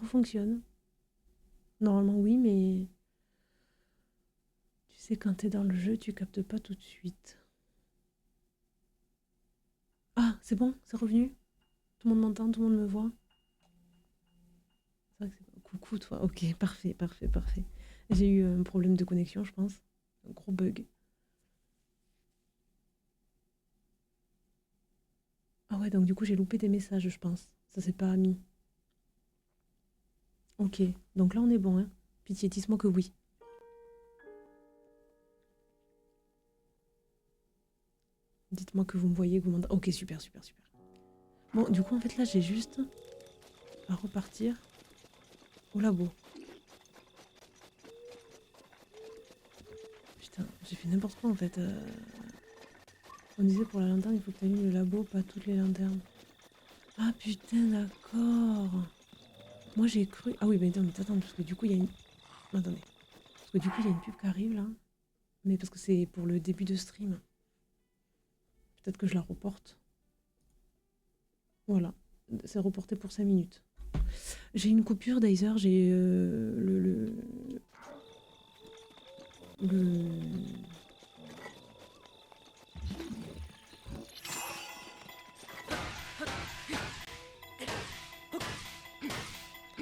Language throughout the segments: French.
fonctionne. Normalement oui, mais tu sais quand t'es dans le jeu, tu captes pas tout de suite. Ah, c'est bon, c'est revenu. Tout le monde m'entend, tout le monde me voit. C'est vrai que c'est... Coucou toi. Ok, parfait, parfait, parfait. J'ai eu un problème de connexion, je pense. Un gros bug. Ah ouais, donc du coup j'ai loupé des messages, je pense. Ça s'est pas mis. Ok, donc là on est bon, hein. Pitié, dis-moi que oui. Dites-moi que vous me voyez, que vous m'entendez. Ok, super, super, super. Bon, du coup en fait là j'ai juste à repartir au labo. Putain, j'ai fait n'importe quoi en fait. On disait pour la lanterne, il faut que tu allumes le labo, pas toutes les lanternes. Ah putain, d'accord. Moi j'ai cru... Ah oui, mais attends, parce que du coup il y a une... Attendez. Parce que du coup il y a une pub qui arrive là. Mais parce que c'est pour le début de stream. Peut-être que je la reporte. Voilà. C'est reporté pour 5 minutes. J'ai une coupure d'Aether, j'ai le...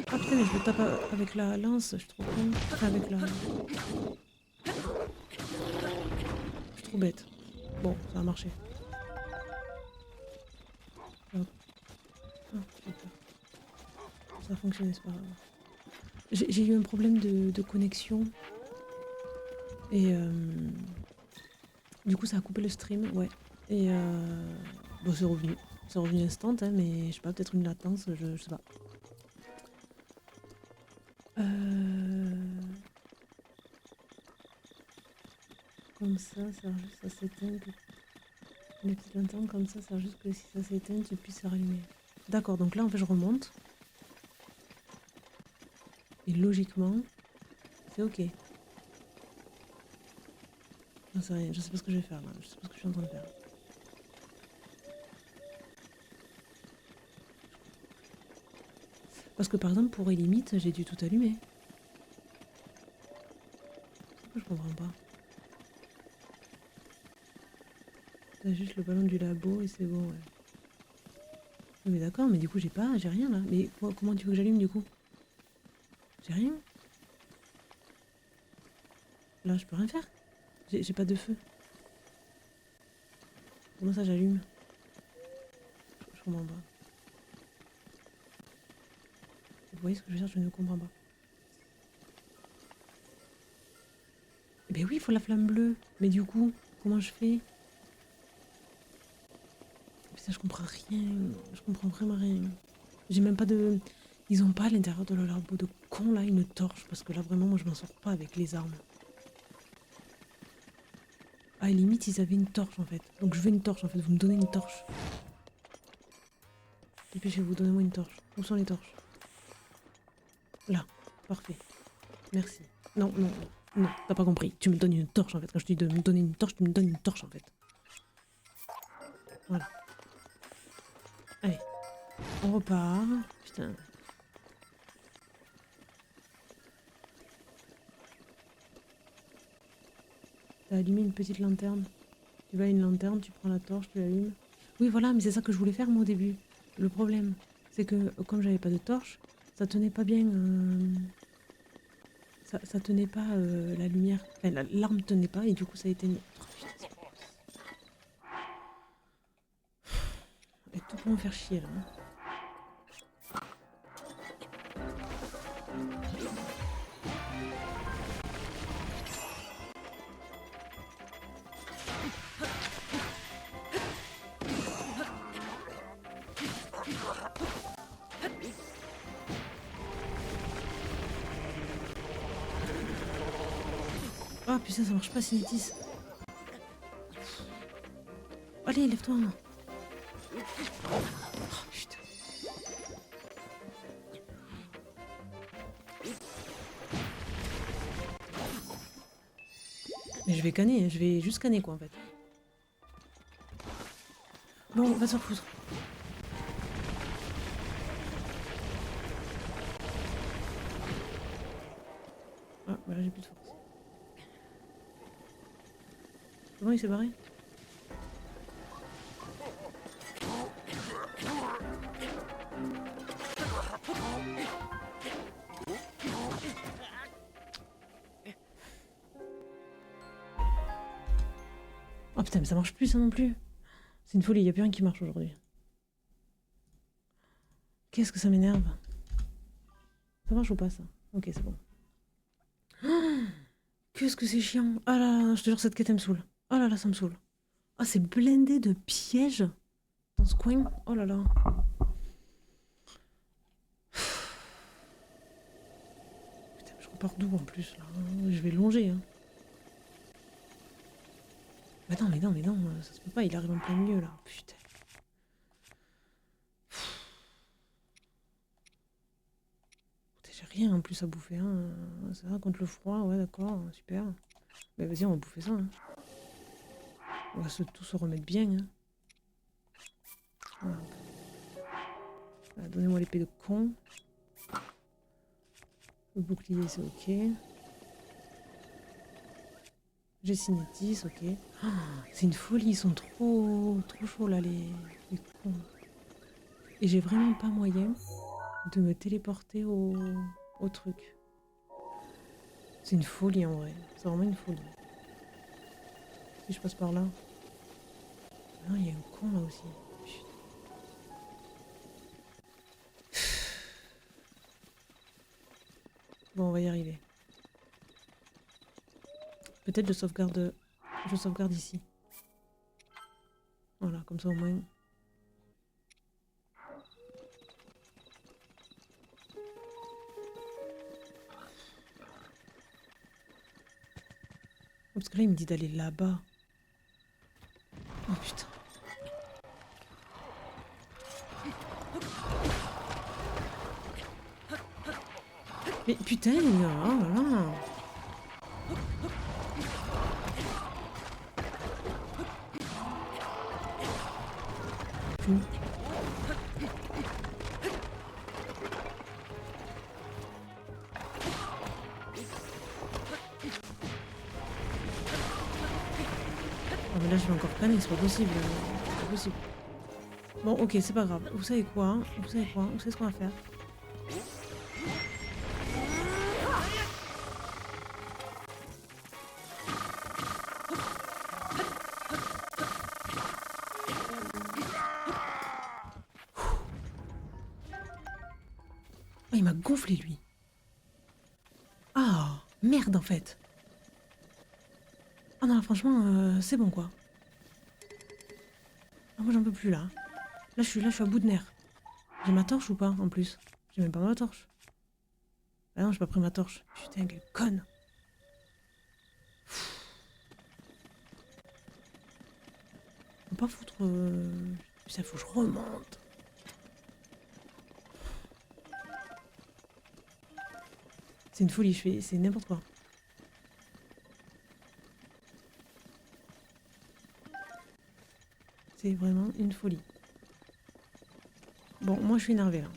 Ah putain, mais je le tape avec la lance, je suis trop con. Enfin, avec la... Je suis trop bête. Bon, ça a marché. Hop. Ah, j'ai peur. Ça a fonctionné, c'est pas grave. J'ai eu un problème de connexion. Et du coup, ça a coupé le stream, ouais. Et bon, c'est revenu. C'est revenu instant, hein, mais je sais pas, peut-être une latence, je sais pas. Comme ça sert juste à s'éteindre. Les petites lanternes comme ça sert juste que si ça s'éteint, tu puisses se rallumer. D'accord, donc là en fait je remonte. Et logiquement, c'est ok. J'en sais rien, je sais pas ce que je vais faire là, je sais pas ce que je suis en train de faire. Parce que par exemple pour les limites, j'ai dû tout allumer. Pourquoi je comprends pas? T'as juste le ballon du labo et c'est bon, ouais. Mais d'accord, mais du coup j'ai rien là. Mais comment tu veux que j'allume du coup? J'ai rien. Là je peux rien faire. J'ai pas de feu. Comment ça j'allume? Je comprends pas. Vous voyez ce que je veux dire? Je ne comprends pas. Ben oui, il faut la flamme bleue. Mais du coup, comment je fais? Putain, je comprends rien. Je comprends vraiment rien. J'ai même pas de... Ils ont pas à l'intérieur de leur labo de con là une torche. Parce que là vraiment, moi je m'en sors pas avec les armes. À la limite, ils avaient une torche en fait. Donc je veux une torche en fait. Vous me donnez une torche. Dépêchez-vous, donnez-moi une torche. Où sont les torches? Là. Parfait. Merci. Non, non, non. Non, t'as pas compris. Tu me donnes une torche en fait. Quand je te dis de me donner une torche, tu me donnes une torche en fait. Voilà. Allez. On repart. Putain. T'as allumé une petite lanterne. Tu vas à une lanterne, tu prends la torche, tu l'allumes. Oui, voilà, mais c'est ça que je voulais faire moi au début. Le problème, c'est que comme j'avais pas de torche, ça tenait pas bien. Ça tenait pas la lumière. Enfin, l'arme tenait pas et du coup ça a été. Oh, putain, et tout pour me faire chier là. Ah putain, ça marche pas, Cinétis. Allez, lève-toi. Oh putain. Mais je vais canner, je vais juste canner quoi en fait. Bon, va se foutre. Ah, voilà, j'ai plus de force. Comment il s'est barré? Oh putain, mais ça marche plus ça non plus. C'est une folie, il n'y a plus rien qui marche aujourd'hui. Qu'est-ce que ça m'énerve. Ça marche ou pas ça? Ok, c'est bon. Qu'est-ce que c'est chiant. Ah là là, je te jure, cette quête elle me saoule. Oh là là, ça me saoule. Ah, c'est blindé de pièges dans ce coin. Oh là là. Putain, je repars d'où en plus là? Je vais longer. Hein. Mais non, ça se peut pas, il arrive en plein milieu là. Putain. J'ai rien en plus à bouffer. Hein. Ça va contre le froid, ouais, d'accord, super. Mais vas-y, on va bouffer ça. Hein. On va tous se remettre bien. Hein. Voilà. Voilà, donnez-moi l'épée de con. Le bouclier, c'est ok. J'ai cinétis, ok. Oh, c'est une folie, ils sont trop chauds là, les cons. Et j'ai vraiment pas moyen de me téléporter au truc. C'est une folie en vrai. C'est vraiment une folie. Si je passe par là. Non, il y a un con là aussi. Putain. Bon, on va y arriver. Peut-être je sauvegarde ici. Voilà, comme ça au moins. Parce que là, il me dit d'aller là-bas. Oh putain. Mais putain, oh là là. Oh mais là je vais encore canner, c'est pas possible. C'est pas possible. Bon ok, c'est pas grave. Vous savez quoi? Vous savez ce qu'on va faire? Oh, il m'a gonflé lui. Ah, merde en fait. Ah non, franchement, c'est bon quoi. Ah, moi j'en peux plus là. Là je suis à bout de nerfs. J'ai ma torche ou pas en plus? J'ai même pas ma torche. Ah non, j'ai pas pris ma torche. Putain, quelle conne. On peut pas foutre. Putain, faut que je remonte. C'est une folie, c'est n'importe quoi. C'est vraiment une folie. Bon, moi je suis énervée là.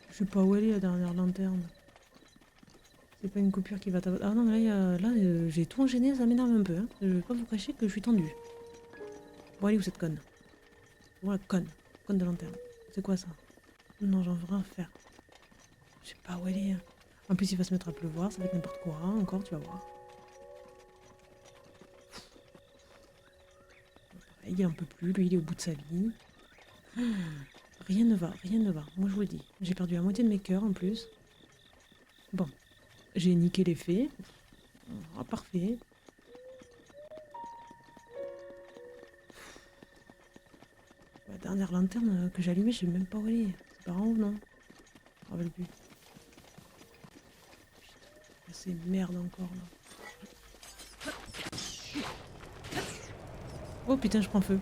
Je sais pas où elle est la dernière lanterne. C'est pas une coupure qui va t'avoir. Ah non, mais là, j'ai tout enchaîné, ça m'énerve un peu. Hein. Je vais pas vous cacher que je suis tendue. Bon, allez où cette conne? Voilà, conne. Conne de lanterne. C'est quoi ça? Non, j'en veux rien faire. Je sais pas où elle est. Hein. En plus, il va se mettre à pleuvoir, ça va être n'importe quoi. Hein. Encore, tu vas voir. Il en peut plus, lui, il est au bout de sa vie. Rien ne va, rien ne va. Moi, je vous le dis. J'ai perdu la moitié de mes cœurs en plus. Bon, j'ai niqué les fées. Ah, parfait. La dernière lanterne que j'ai allumée, je sais même pas où elle est. C'est par en haut, non? Je me rappelle plus. Putain, c'est merde encore là. Oh putain, je prends feu.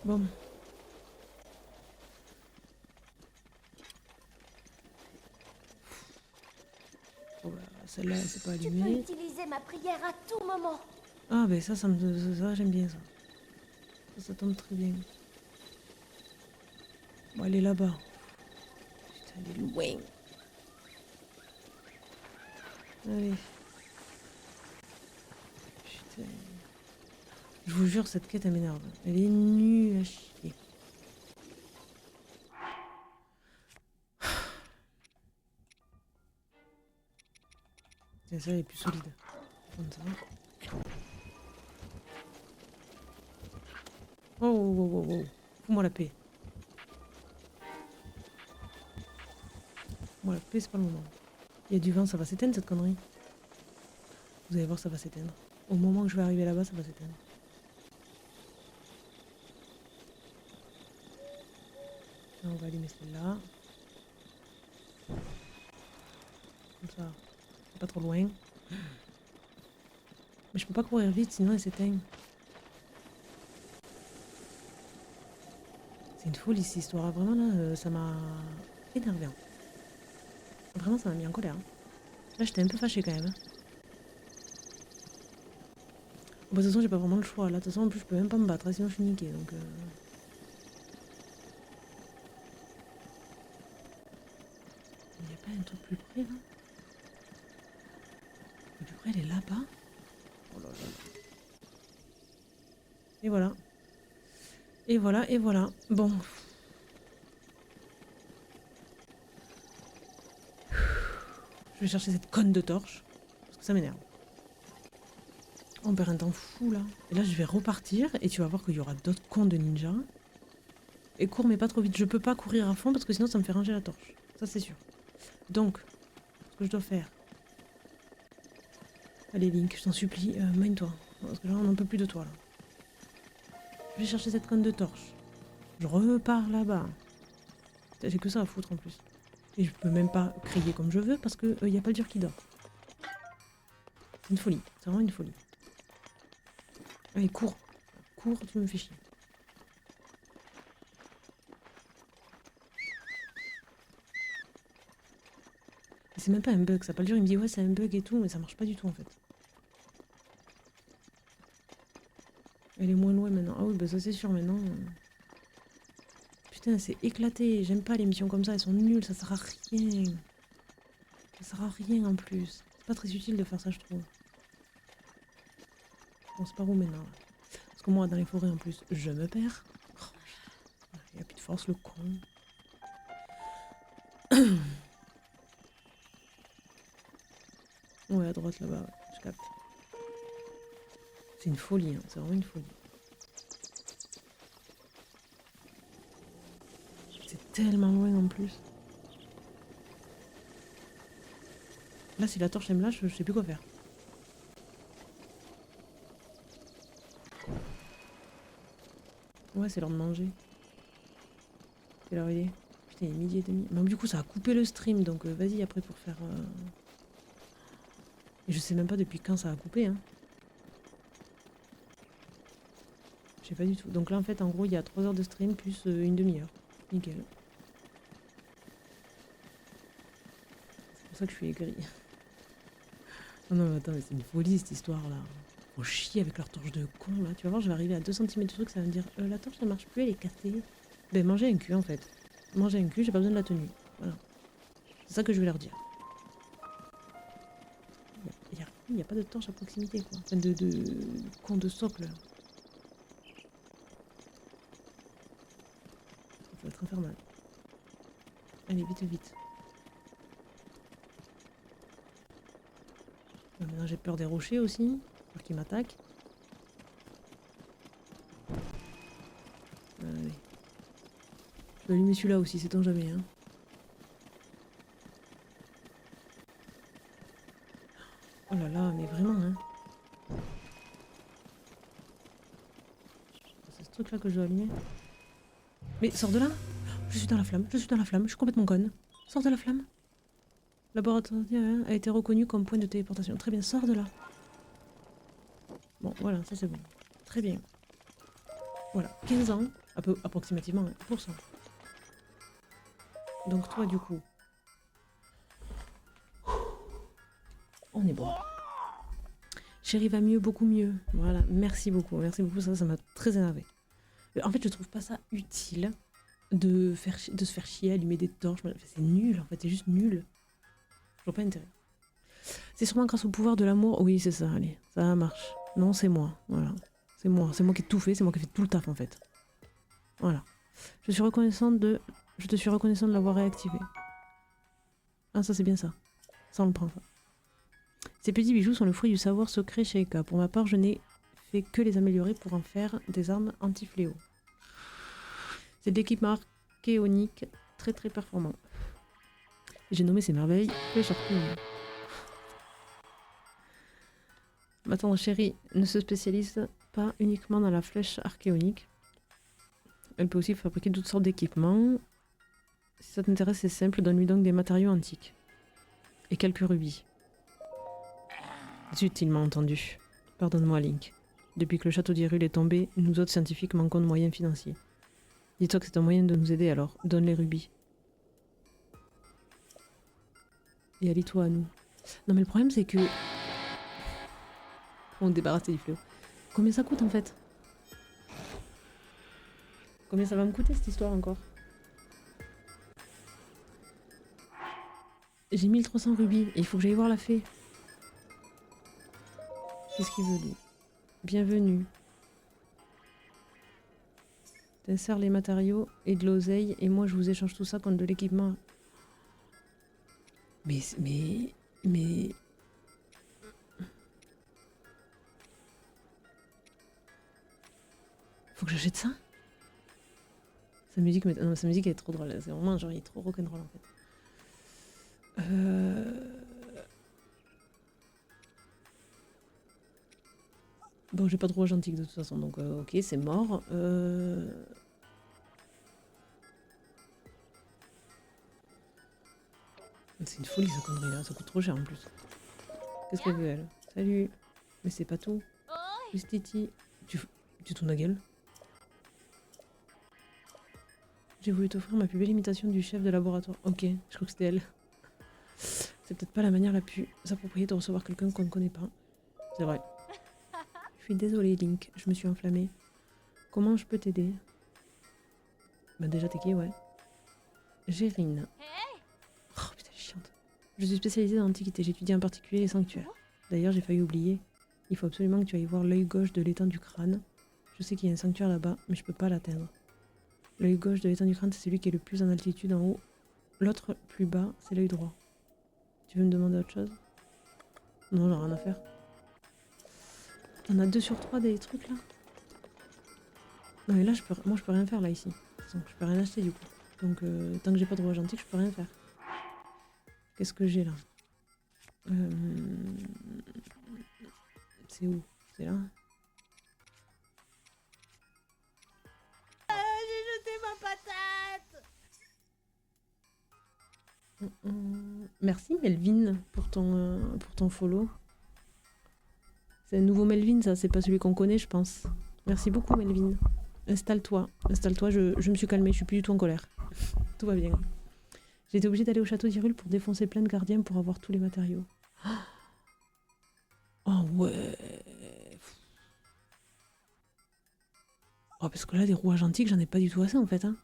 Bon. Oh, bah, celle-là, c'est pas Tu allumée. peux utiliser ma prière à tout moment. Ah, ben ça j'aime bien ça. Ça tombe très bien. Bon, elle est là-bas. Putain, elle est loin. Allez. Putain. Je vous jure, cette quête, elle m'énerve. Elle est nulle à chier. Tiens, ça, elle est plus solide. Comme ça. Oh, oh, oh, oh, oh. Fous-moi la paix. Fous-moi la paix, c'est pas le moment. Il y a du vent, ça va s'éteindre cette connerie. Vous allez voir, ça va s'éteindre. Au moment où je vais arriver là-bas, ça va s'éteindre. Là, on va allumer celle-là. Comme ça, c'est pas trop loin. Mais je peux pas courir vite, sinon elle s'éteint. C'est une folie cette histoire. Vraiment là, ça m'a énervé. Vraiment, ça m'a mis en colère. Là, j'étais un peu fâchée quand même. Bon, de toute façon, j'ai pas vraiment le choix. Là, de toute façon, en plus, je peux même pas me battre, sinon je suis niquée. Donc, il n'y a pas un truc plus près là? Le plus près, elle est là-bas. Oh là là là. Et voilà. Et voilà, et voilà. Bon. Je vais chercher cette conne de torche. Parce que ça m'énerve. On perd un temps fou là. Et là, je vais repartir et tu vas voir qu'il y aura d'autres cons de ninja. Et cours, mais pas trop vite. Je peux pas courir à fond parce que sinon, ça me fait ranger la torche. Ça, c'est sûr. Donc, ce que je dois faire. Allez, Link, je t'en supplie, mine-toi. Parce que là, on n'en peut plus de toi là. Je vais chercher cette conne de torche. Je repars là-bas. J'ai que ça à foutre en plus. Et je peux même pas crier comme je veux parce que y a pas le dur qui dort. C'est une folie. C'est vraiment une folie. Allez, cours. Cours, tu me fais chier. Et c'est même pas un bug, ça. Pas le dur, il me dit ouais, c'est un bug et tout, mais ça marche pas du tout en fait. Elle est moins loin maintenant. Ah oui, bah ça c'est sûr maintenant. Putain, c'est éclaté. J'aime pas les missions comme ça, elles sont nulles, ça sert à rien. Ça sert à rien en plus. C'est pas très utile de faire ça, je trouve. Bon, c'est par où maintenant là? Parce que moi, dans les forêts en plus, je me perds. Oh, il a plus de force, le con. Ouais, à droite là-bas, ouais, je capte. C'est une folie, hein, c'est vraiment une folie. C'est tellement loin en plus. Là, si la torche elle me lâche, je sais plus quoi faire. Ouais, c'est l'heure de manger. Quelle heure il est? Putain, il est 12h30. Mais du coup, ça a coupé le stream, donc vas-y après pour faire... Et je sais même pas depuis quand ça a coupé, hein. Je sais pas du tout. Donc là, en fait, en gros, il y a 3 heures de stream plus une demi-heure. Nickel. C'est pour ça que je suis aigrie. Non, non, mais attends, mais c'est une folie cette histoire-là. Faut chier avec leur torche de con, là. Tu vas voir, je vais arriver à 2 cm de truc, ça va me dire la torche, ça marche plus, elle est cassée. Ben, mangez un cul, en fait. Mangez un cul, j'ai pas besoin de la tenue. Voilà. C'est ça que je vais leur dire. Il n'y a pas de torche à proximité, quoi. Enfin, de con de socle. Ça va être infernal. Allez, vite, vite. Maintenant, j'ai peur des rochers aussi. Peur qu'ils m'attaquent. Allez. Je vais allumer celui-là aussi, c'est tant jamais, hein. Oh là là, mais vraiment, hein. C'est ce truc-là que je dois allumer. Mais sors de là! Je suis dans la flamme, je suis dans la flamme, je suis complètement conne. Sors de la flamme! Laboratoire a été reconnu comme point de téléportation. Très bien, sors de là. Bon, voilà, ça c'est bon. Très bien. Voilà, 15 ans, approximativement, pour ça. Donc toi, du coup... On est bon. Chérie va mieux, beaucoup mieux. Voilà, merci beaucoup, ça m'a très énervé. En fait, je trouve pas ça utile de se faire chier, allumer des torches. Enfin, c'est nul, en fait, c'est juste nul. Je vois pas l'intérêt. C'est sûrement grâce au pouvoir de l'amour. Oui, c'est ça, allez, ça marche. Non, c'est moi, voilà. C'est moi qui ai tout fait, c'est moi qui ai fait tout le taf, en fait. Voilà. Je te suis reconnaissant de l'avoir réactivé. Ah, ça, c'est bien ça. Ça, on le prend, ça. Ces petits bijoux sont le fruit du savoir secret chez Eka. Pour ma part, je n'ai fait que les améliorer pour en faire des armes anti-fléau. C'est de l'équipement archéonique très très performant. J'ai nommé ces merveilles flèches archéoniques. Ma tendre chérie ne se spécialise pas uniquement dans la flèche archéonique. Elle peut aussi fabriquer toutes sortes d'équipements. Si ça t'intéresse, c'est simple, donne-lui donc des matériaux antiques. Et quelques rubis. Zut, il m'a entendu. Pardonne-moi, Link. Depuis que le château d'Hyrule est tombé, nous autres scientifiques manquons de moyens financiers. Dis-toi que c'est un moyen de nous aider alors, donne les rubis. Et allie-toi à nous. Non mais le problème c'est que... On débarrasse des fléaux. Combien ça coûte en fait? Combien ça va me coûter cette histoire encore? J'ai 1300 rubis et il faut que j'aille voir la fée. Qu'est-ce qu'il veut lui? Bienvenue. T'insères les matériaux et de l'oseille et moi je vous échange tout ça contre de l'équipement. Mais... Faut que j'achète ça? Sa musique, non, sa musique elle est trop drôle. C'est vraiment genre il est trop rock'n'roll en fait. Bon, j'ai pas de rouage antique de toute façon, donc ok, c'est mort. C'est une folie cette connerie là, ça coûte trop cher en plus. Qu'est-ce qu'elle veut elle? Salut. Mais c'est pas tout. Juste Titi. Tu tournes la gueule? J'ai voulu t'offrir ma plus belle imitation du chef de laboratoire. Ok, je crois que c'était elle. C'est peut-être pas la manière la plus appropriée de recevoir quelqu'un qu'on ne connaît pas. C'est vrai. Je suis désolée, Link, je me suis enflammée. Comment je peux t'aider? Bah déjà t'es qui, ouais. Gérine. Oh putain, elle est chiante. Je suis spécialisée dans l'Antiquité, j'étudie en particulier les sanctuaires. D'ailleurs, j'ai failli oublier. Il faut absolument que tu ailles voir l'œil gauche de l'étang du crâne. Je sais qu'il y a un sanctuaire là-bas, mais je peux pas l'atteindre. L'œil gauche de l'étang du crâne, c'est celui qui est le plus en altitude en haut. L'autre, plus bas, c'est l'œil droit. Tu veux me demander autre chose? Non, j'ai rien à faire. T'en as 2 sur 3 des trucs là? Non mais là, moi je peux rien faire là ici. De toute façon, je peux rien acheter du coup. Donc tant que j'ai pas de rouage antique, je peux rien faire. Qu'est-ce que j'ai là? C'est où? C'est là? J'ai jeté ma patate. Merci Melvin pour ton follow. C'est un nouveau Melvin ça, c'est pas celui qu'on connaît je pense. Merci beaucoup Melvin. Installe-toi, je me suis calmée, je suis plus du tout en colère. Tout va bien. J'ai été obligée d'aller au château d'Hyrule pour défoncer plein de gardiens pour avoir tous les matériaux. Oh ouais. Oh parce que là des rouages antiques j'en ai pas du tout assez en fait hein.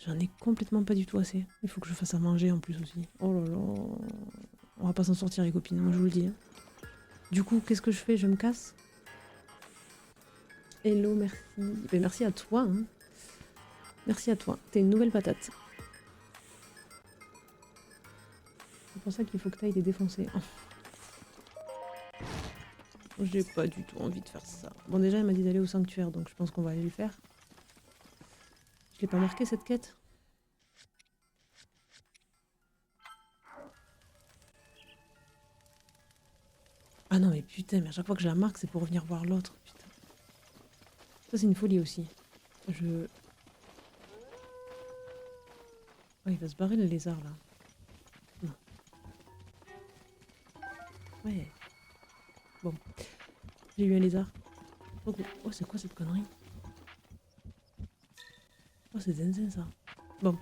J'en ai complètement pas du tout assez. Il faut que je fasse à manger en plus aussi. Oh là là. On va pas s'en sortir les copines, moi je vous le dis. Hein. Du coup, qu'est-ce que je fais? Je me casse? Hello, merci. Mais merci à toi. Hein. Merci à toi. T'es une nouvelle patate. C'est pour ça qu'il faut que t'ailles les défoncer. J'ai pas du tout envie de faire ça. Bon, déjà, elle m'a dit d'aller au sanctuaire, donc je pense qu'on va aller le faire. Je l'ai pas marqué cette quête? Ah non, mais putain, mais à chaque fois que je la marque, c'est pour revenir voir l'autre. Putain. Ça, c'est une folie aussi. Oh, il va se barrer le lézard là. Non. Ouais. Bon. J'ai eu un lézard. Oh, c'est quoi cette connerie? Oh, c'est zinzin ça. Bon.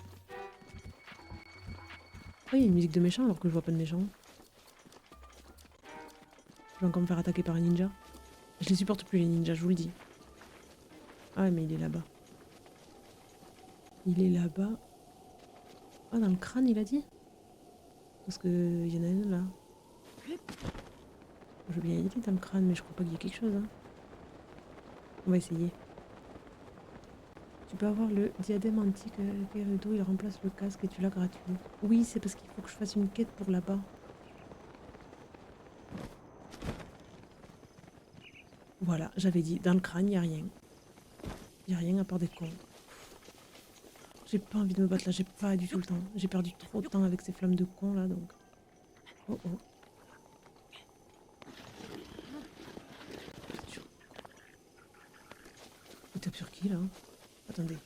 Oh, il y a une musique de méchant alors que je vois pas de méchant. Je vais encore me faire attaquer par un ninja. Je les supporte plus les ninjas, je vous le dis. Ah mais il est là-bas. Il est là-bas. Ah, dans le crâne, il a dit? Parce qu'il y en a un là. Je veux bien y aller dans le crâne, mais je crois pas qu'il y ait quelque chose. Hein. On va essayer. Tu peux avoir le diadème antique Gerudo, il remplace le casque et tu l'as gratuit. Oui, c'est parce qu'il faut que je fasse une quête pour là-bas. Voilà, j'avais dit, dans le crâne, il n'y a rien. Il n'y a rien à part des cons. J'ai pas envie de me battre là, j'ai pas du tout le temps. J'ai perdu trop de temps avec ces flammes de cons là, donc... Oh oh. Il tape sur qui là? Attendez,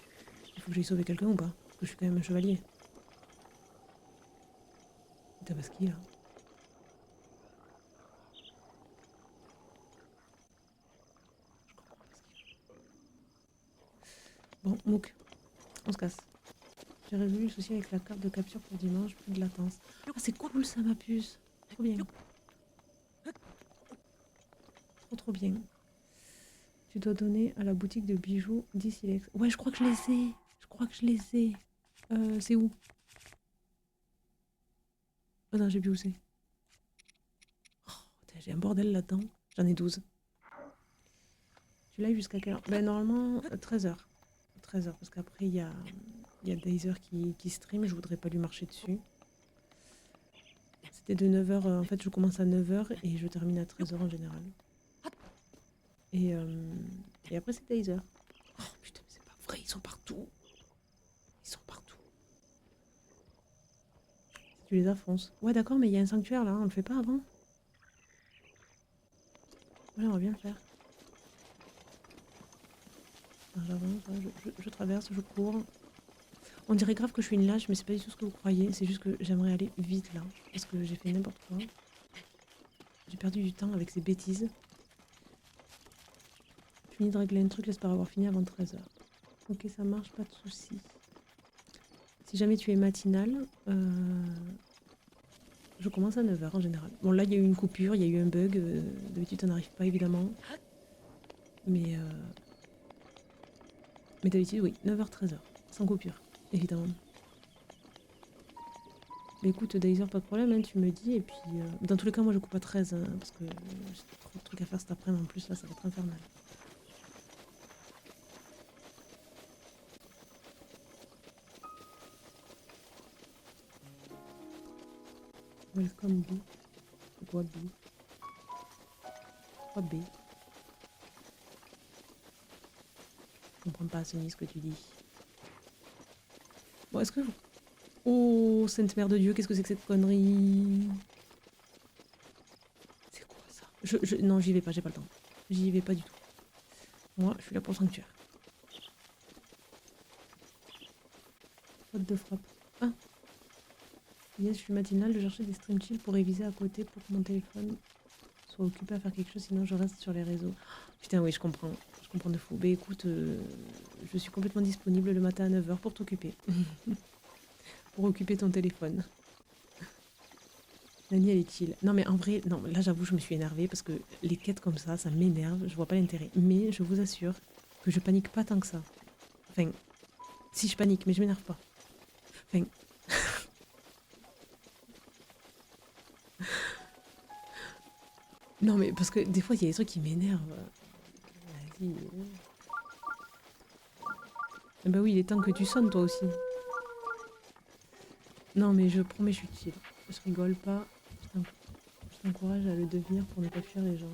il faut que j'aille sauver quelqu'un ou pas? Parce que je suis quand même un chevalier. Il tape à ce qui là? Je comprends pas ce qu'il fait. Bon, Mouk, on se casse. J'ai résolu le souci avec la carte de capture pour dimanche, plus de latence. Ah, c'est cool ça, ma puce. Trop bien. Trop bien. Tu dois donner à la boutique de bijoux 10 silex. Ouais, je crois que je les ai. Je crois que je les ai. C'est où? Oh non, j'ai plus où c'est. Oh, putain, j'ai un bordel là-dedans. J'en ai 12. Tu l'as eu jusqu'à quelle heure? Ben normalement, 13h. 13h, parce qu'après, il y a Dazer qui stream. Je voudrais pas lui marcher dessus. C'était de 9h. En fait, je commence à 9h et je termine à 13h en général. Et après, c'est Dazer. Oh putain, mais c'est pas vrai, ils sont partout. Ils sont partout. Si tu les affonces. Ouais, d'accord, mais il y a un sanctuaire là, on le fait pas avant? Ouais, on va bien le faire. Alors, j'avance, hein, je traverse, je cours. On dirait grave que je suis une lâche, mais c'est pas du tout ce que vous croyez. C'est juste que j'aimerais aller vite là. Parce que j'ai fait n'importe quoi. J'ai perdu du temps avec ces bêtises. Fini de régler un truc, j'espère avoir fini avant 13h. Ok, ça marche, pas de soucis. Si jamais tu es matinal, je commence à 9h en général. Bon, là, il y a eu une coupure, il y a eu un bug. D'habitude, ça n'arrive pas, évidemment. Mais d'habitude, oui, 9h, 13h. Sans coupure, évidemment. Mais écoute, Dazer, pas de problème, hein, tu me dis. Et puis, dans tous les cas, moi, je coupe à 13, hein, parce que j'ai trop de trucs à faire cet après-midi. En plus, là, ça va être infernal. Welcome B. C'est quoi B? Quoi B? Je comprends pas, Sony, ce que tu dis. Bon, est-ce que vous... Oh, Sainte Mère de Dieu, qu'est-ce que c'est que cette connerie? C'est quoi ça? Non, j'y vais pas, j'ai pas le temps. J'y vais pas du tout. Moi, je suis là pour le sanctuaire. Faute de frappe. Ah! Yes, je suis matinale, je cherchais des stream chill pour réviser à côté pour que mon téléphone soit occupé à faire quelque chose, sinon je reste sur les réseaux. Putain, oui, je comprends. Je comprends de fou. Ben écoute, je suis complètement disponible le matin à 9h pour t'occuper. Pour occuper ton téléphone. Nani, elle est chill. Non, mais en vrai, non, là j'avoue, je me suis énervée parce que les quêtes comme ça m'énerve. Je vois pas l'intérêt. Mais je vous assure que je panique pas tant que ça. Enfin, si je panique, mais je m'énerve pas. Enfin. Non, mais parce que des fois, il y a des trucs qui m'énervent. Vas-y. Bah oui, il est temps que tu sonnes toi aussi. Non, mais je promets, je suis chill. Je rigole pas. Je t'encourage à le devenir pour ne pas fuir les gens.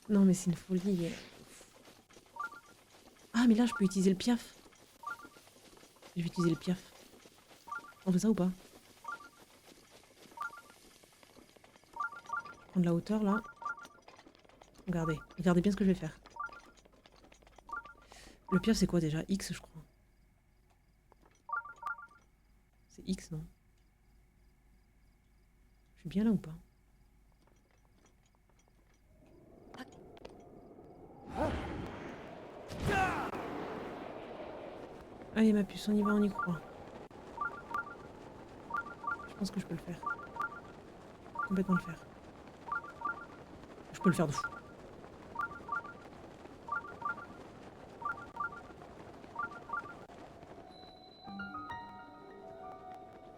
Non, mais c'est une folie. Ah, mais là, je peux utiliser le piaf. Je vais utiliser le piaf. On fait ça ou pas? Prendre la hauteur, là. Regardez. Regardez bien ce que je vais faire. Le piaf, c'est quoi déjà? X, je crois. C'est X, non? Je suis bien là ou pas? Allez, ma puce, on y va, on y croit. Je pense que je peux le faire. Complètement le faire. Je peux le faire de fou.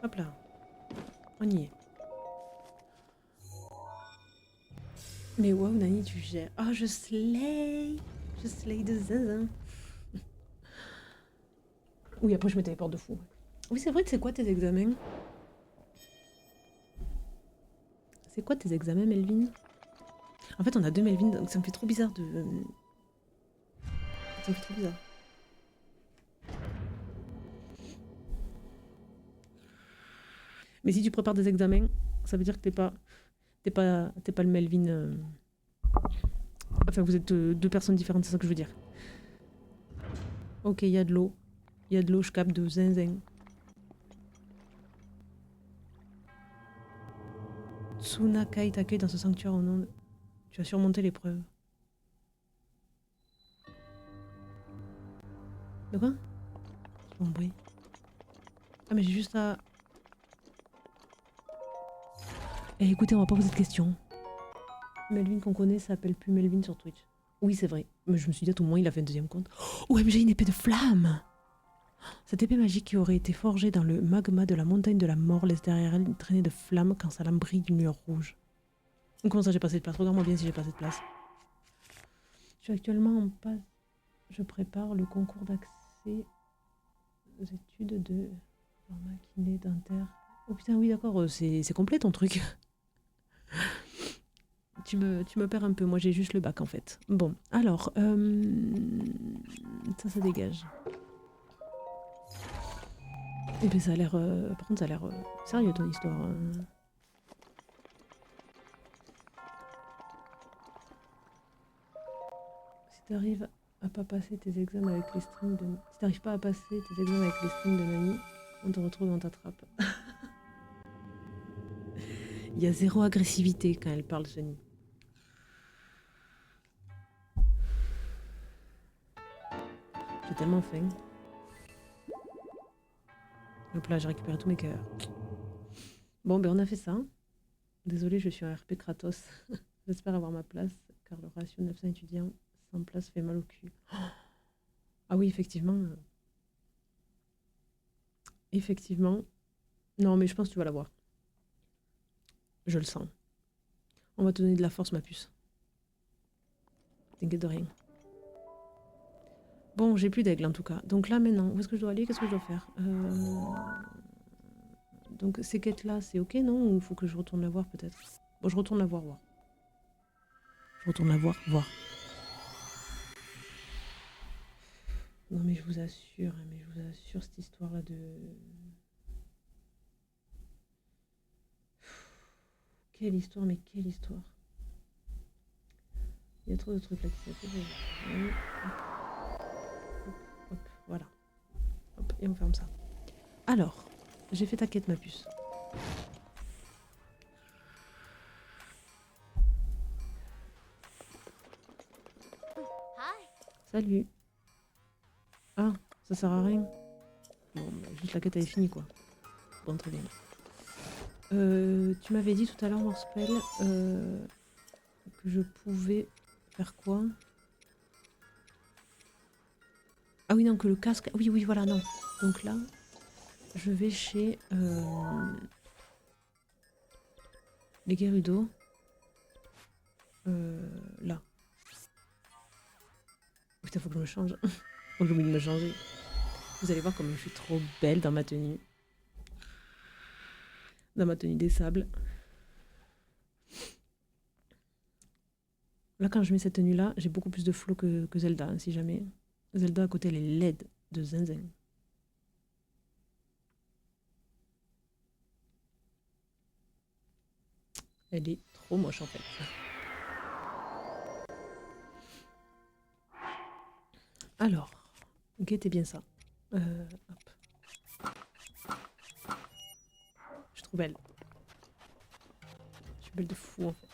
Hop là. On y est. Mais waouh, Nani, tu gères. Oh, je slay. Je slay de zinzin. Oui, après, je me téléporte de fou. Oui, c'est vrai que c'est quoi tes examens? C'est quoi tes examens, Melvin? En fait, on a deux Melvin, donc ça me fait trop bizarre de... Ça me fait trop bizarre. Mais si tu prépares des examens, ça veut dire que t'es pas le Melvin... Enfin, vous êtes deux personnes différentes, c'est ça que je veux dire. Ok, il y a de l'eau. Il y a de l'eau, je capte de zinzin. Tsuna Kai t'accueille dans ce sanctuaire au nom de... Tu as surmonté l'épreuve. De quoi? Bon bruit. Ah mais j'ai juste à... Eh écoutez, on va pas poser de questions. Melvin qu'on connaît s'appelle plus Melvin sur Twitch. Oui, c'est vrai. Mais je me suis dit à tout moment, il a fait un deuxième compte. OMG, une épée de flamme! Cette épée magique qui aurait été forgée dans le magma de la montagne de la mort laisse derrière elle une traînée de flammes quand sa lame brille d'une lueur rouge. Comment ça j'ai pas assez de place? Regarde-moi bien si j'ai pas assez de place. Je suis actuellement en passe. Je prépare le concours d'accès aux études de pharma, kiné, dentaire. Oh putain, oui, d'accord, c'est complet ton truc. Tu me perds un peu, moi j'ai juste le bac en fait. Bon, alors, ça dégage. Et bien ça a l'air, par contre ça a l'air sérieux ton histoire. Si t'arrives à pas passer tes examens avec les streams de... Si t'arrives pas à passer tes examens avec les streams de Nani, on te retrouve dans ta trappe. Il y a zéro agressivité quand elle parle, Jenny. J'ai tellement faim. Hop là, j'ai récupéré tous mes cœurs. Bon, ben on a fait ça. Désolée, je suis un RP Kratos. J'espère avoir ma place, car le ratio 900 étudiants sans place fait mal au cul. Ah oui, effectivement. Effectivement. Non, mais je pense que tu vas l'avoir. Je le sens. On va te donner de la force, ma puce. T'inquiète de rien. Bon, j'ai plus d'aigle en tout cas. Donc là, maintenant, où est-ce que je dois aller? Qu'est-ce que je dois faire? Donc ces quêtes-là, c'est ok, non? Ou il faut que je retourne la voir peut-être? Bon, je retourne la voir. Je retourne la voir. Non mais je vous assure, cette histoire-là de... Quelle histoire, mais quelle histoire. Il y a trop de trucs là qui s'appellent. Hop, voilà. Hop, et on ferme ça. Alors, j'ai fait ta quête, ma puce. Salut. Ah, ça sert à rien. Bon, bah, juste la quête elle est finie quoi. Bon, très bien. Tu m'avais dit tout à l'heure, Morspell, que je pouvais faire quoi? Ah oui, non, que le casque... Oui, voilà, non. Donc là, je vais chez les Gerudo. Là. Putain, faut que je me change. Faut que j'oublie de me changer. Vous allez voir comme je suis trop belle dans ma tenue. Dans ma tenue des sables. Là, quand je mets cette tenue-là, j'ai beaucoup plus de flow que Zelda, hein, si jamais. Zelda, à côté, elle est laide de zinzin. Elle est trop moche, en fait. Alors, guettez bien ça. Hop. Je suis trop belle. Je suis belle de fou, en fait.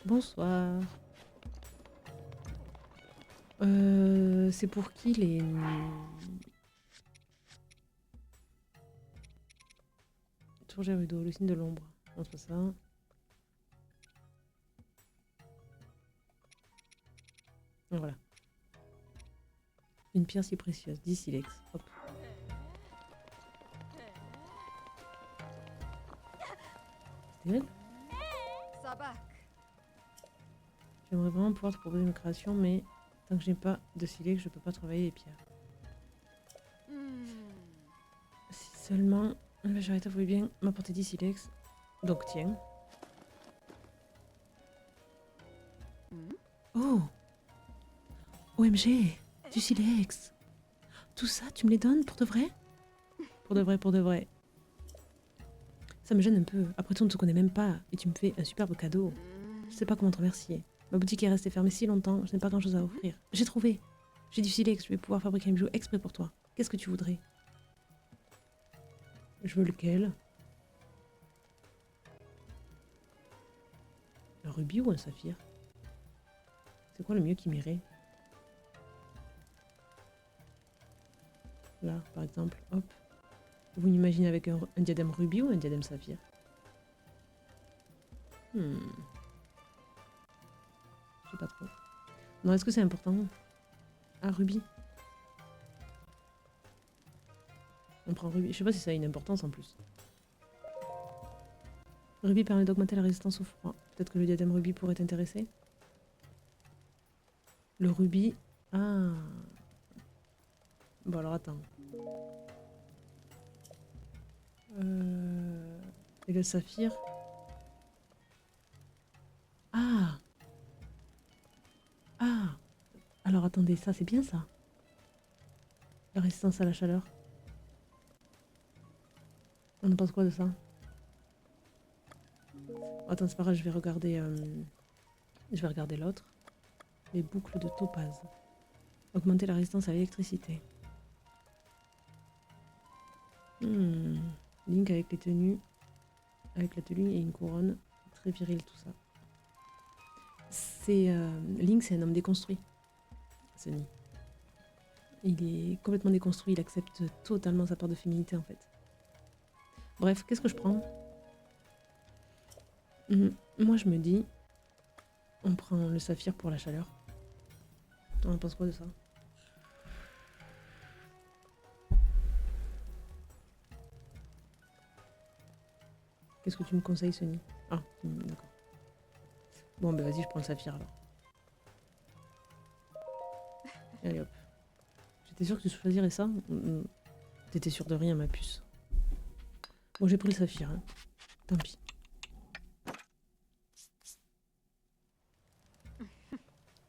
Bonsoir. C'est pour qui les... Tour Gerudo, le signe de l'ombre. Non, c'est pas ça. Voilà. Une pierre si précieuse, 10 silex. Hop. C'est elle? J'aimerais vraiment pouvoir te proposer une création, mais tant que je n'ai pas de silex, je peux pas travailler les pierres. Si seulement la charité voulait bien m'apporter 10 silex. Donc tiens. Oh! OMG! Du silex! Tout ça, tu me les donnes pour de vrai? Pour de vrai, pour de vrai. Ça me gêne un peu. Après tout, on ne se connaît même pas et tu me fais un superbe cadeau. Je sais pas comment te remercier. Ma boutique est restée fermée si longtemps, je n'ai pas grand chose à offrir. J'ai trouvé! J'ai du silex, je vais pouvoir fabriquer un bijou exprès pour toi. Qu'est-ce que tu voudrais? Je veux lequel? Un rubis ou un saphir? C'est quoi le mieux qui m'irait? Là, par exemple, hop. Vous m'imaginez avec un diadème rubis ou un diadème saphir? Je sais pas trop. Non, est-ce que c'est important? Ah, rubis. On prend rubis. Je sais pas si ça a une importance en plus. Rubis permet d'augmenter la résistance au froid. Peut-être que le diadème rubis pourrait t'intéresser? Le rubis... Ah. Bon, alors attends. Et le saphir? Ah. Ah. Alors attendez, ça c'est bien ça. La résistance à la chaleur. On en pense quoi de ça? Attends, c'est pas grave, je vais regarder l'autre. Les boucles de topaz. Augmenter la résistance à l'électricité. Link avec les tenues. Avec la tenue et une couronne. Très viril tout ça. Link, c'est un homme déconstruit. Sunny. Il est complètement déconstruit, il accepte totalement sa part de féminité en fait. Bref, qu'est-ce que je prends? Moi je me dis, on prend le saphir pour la chaleur. On en pense quoi de ça? Qu'est-ce que tu me conseilles, Sunny? Ah, d'accord. Bon, ben vas-y, je prends le saphir alors. Allez hop. J'étais sûre que tu choisirais ça? T'étais sûre de rien, ma puce. Bon, j'ai pris le saphir, hein. Tant pis.